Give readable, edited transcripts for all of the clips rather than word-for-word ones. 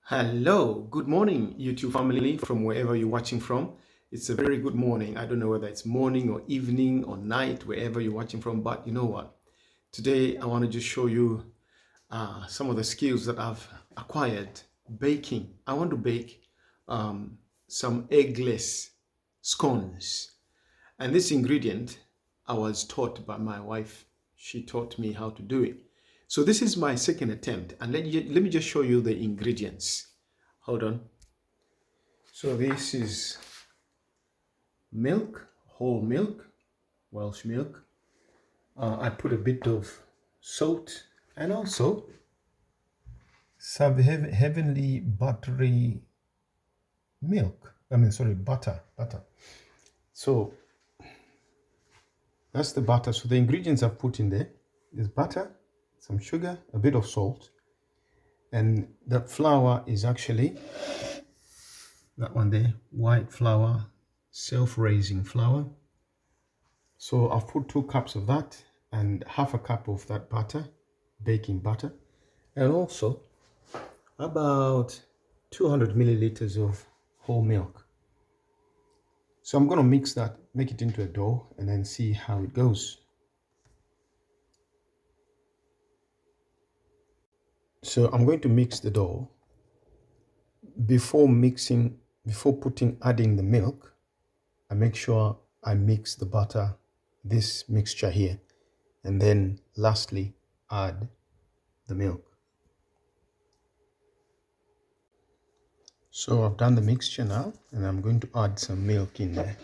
Hello, good morning, YouTube family from wherever you're watching from. It's a very good morning. I don't know whether it's morning or evening or night, wherever you're watching from, but you know what? Today, I want to just show you some of the skills that I've acquired baking. I want to bake some eggless scones. And this ingredient, I was taught by my wife. She taught me how to do it. So this is my second attempt, and let me just show you the ingredients. Hold on. So this is milk, whole milk, Welsh milk. I put a bit of salt and also some heavenly buttery milk. Butter. So that's the butter. So the ingredients I've put in there is butter, some sugar, a bit of salt, and the flour is actually that one there, white flour, self-raising flour. So I've put 2 cups of that and half a cup of that butter, baking butter, and also about 200 milliliters of whole milk. So I'm going to mix that, make it into a dough, and then see how it goes. So I'm going to mix the dough. Before adding the milk, I make sure I mix the butter, this mixture here, and then lastly add the milk. So I've done the mixture now, and I'm going to add some milk in there.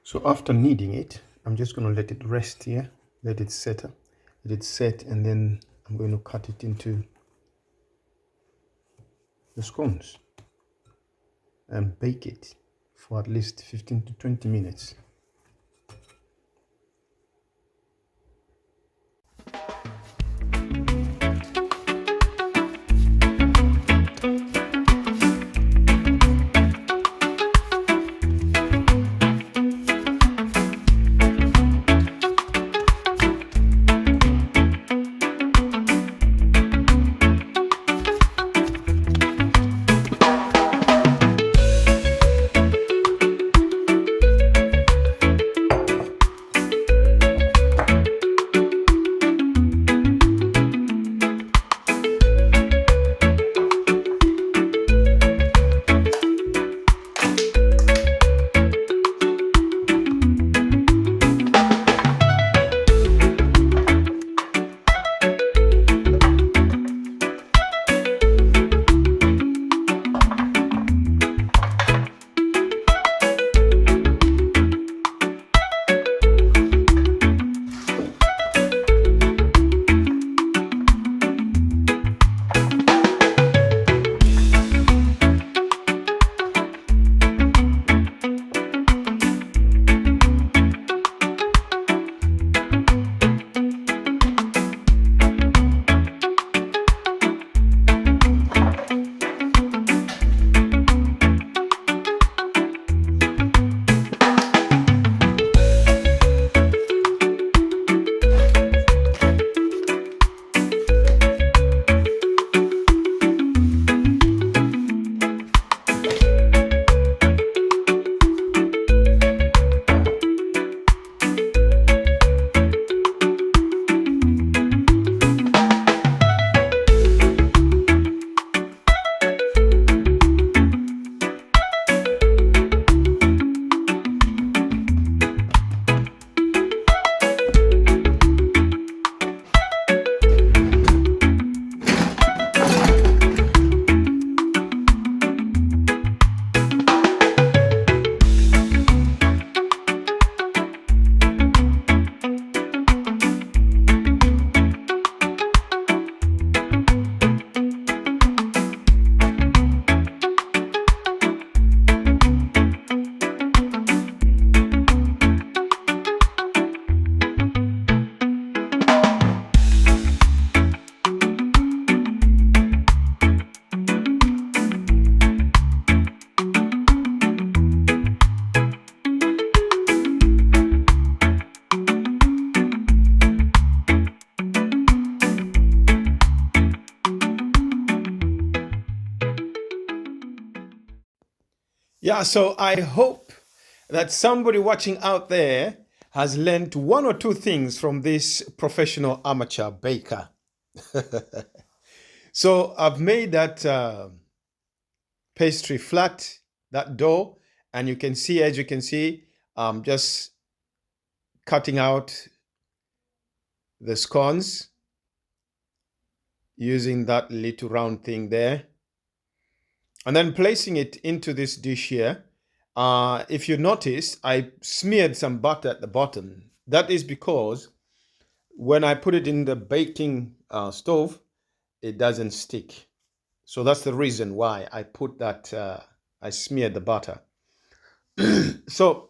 So after kneading it, I'm just going to let it rest here, let it set, and then I'm going to cut it into the scones and bake it for at least 15 to 20 minutes. Yeah, so I hope that somebody watching out there has learned one or two things from this professional amateur baker. So I've made that pastry flat, that dough, and you can see, as you can see, just cutting out the scones using that little round thing there, and then placing it into this dish here. If you notice, I smeared some butter at the bottom. That is because when I put it in the baking stove, it doesn't stick. So that's the reason why I put that, I smeared the butter. So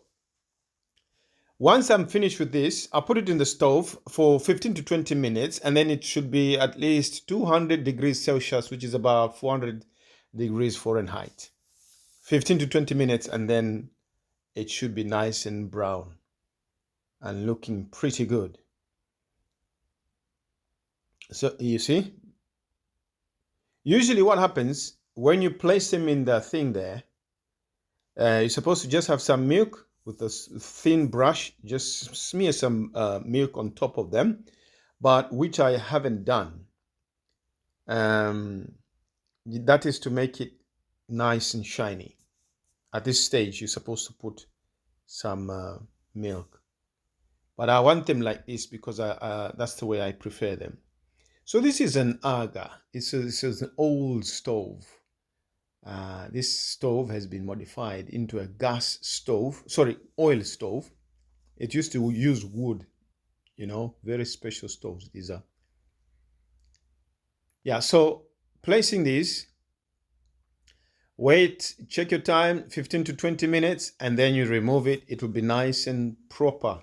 once I'm finished with this, I'll put it in the stove for 15 to 20 minutes, and then it should be at least 200 degrees Celsius, which is about 400 degrees Fahrenheit. 15 to 20 minutes, and then it should be nice and brown and looking pretty good. So you see, usually what happens when you place them in the thing there, you're supposed to just have some milk with a thin brush, just smear some milk on top of them, but which I haven't done. That is to make it nice and shiny. At this stage, you're supposed to put some milk. But I want them like this because that's the way I prefer them. So this is an aga. It's an old stove. This stove has been modified into a gas stove, sorry, oil stove. It used to use wood, very special stoves these are. Yeah, so placing these, wait, check your time, 15 to 20 minutes, and then you remove it. It will be nice and proper,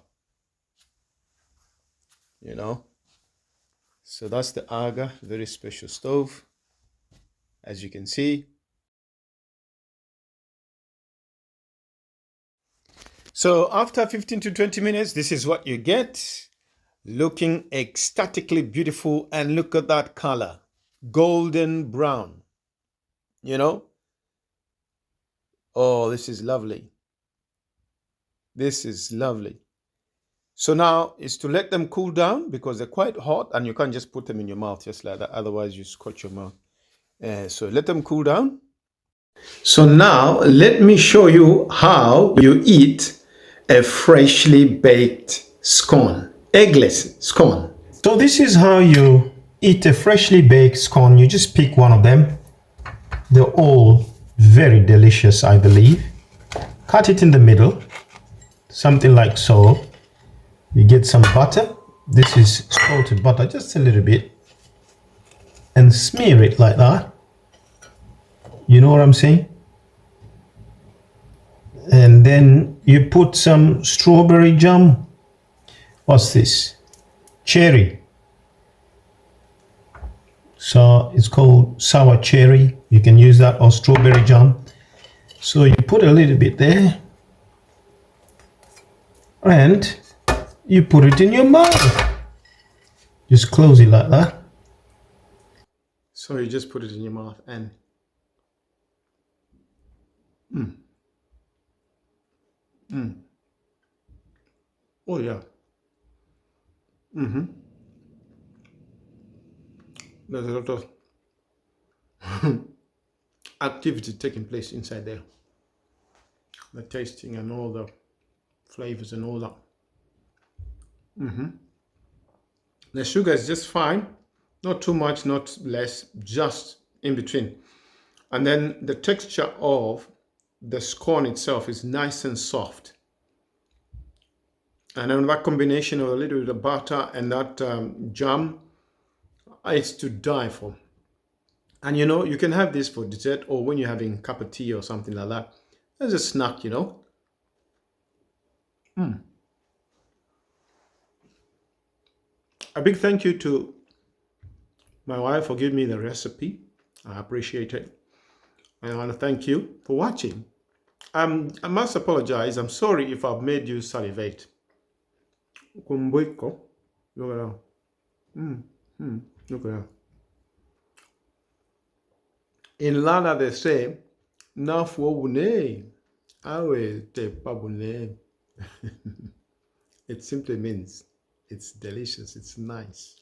So that's the aga, very special stove, as you can see. So after 15 to 20 minutes, this is what you get. Looking ecstatically beautiful, and look at that color, golden brown, Oh, this is lovely. This is lovely. So now is to let them cool down because they're quite hot and you can't just put them in your mouth just like that. Otherwise you scorch your mouth. So let them cool down. So now let me show you how you eat a freshly baked scone, eggless scone. So this is how you eat a freshly baked scone. You just pick one of them. They're all very delicious, I believe. Cut it in the middle, something like so. You get some butter. This is salted butter, just a little bit. And smear it like that. You know what I'm saying? And then you put some strawberry jam. What's this? Cherry. So it's called sour cherry. You can use that, or strawberry jam. So you put a little bit there. And you put it in your mouth. Just close it like that. So you just put it in your mouth and oh yeah. There's a lot of activity taking place inside there. The tasting and all the flavors and all that. The sugar is just fine. Not too much, not less, just in between. And then the texture of the scone itself is nice and soft. And then that combination of a little bit of butter and that jam, it's to die for. And you can have this for dessert or when you're having a cup of tea or something like that. As a snack, A big thank you to my wife for giving me the recipe. I appreciate it. And I want to thank you for watching. I must apologize. I'm sorry if I've made you salivate. Kumbuiko. Look at that. Look at that. In Lana they say, Nafu wune. Awe te pabune. It simply means it's delicious, it's nice.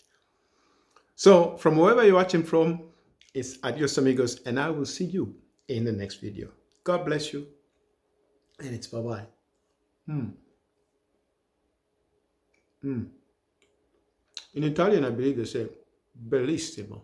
So, from wherever you're watching from, it's adios amigos, and I will see you in the next video. God bless you, and it's bye-bye. Mm. Mm. In Italian, I believe they say bellissimo.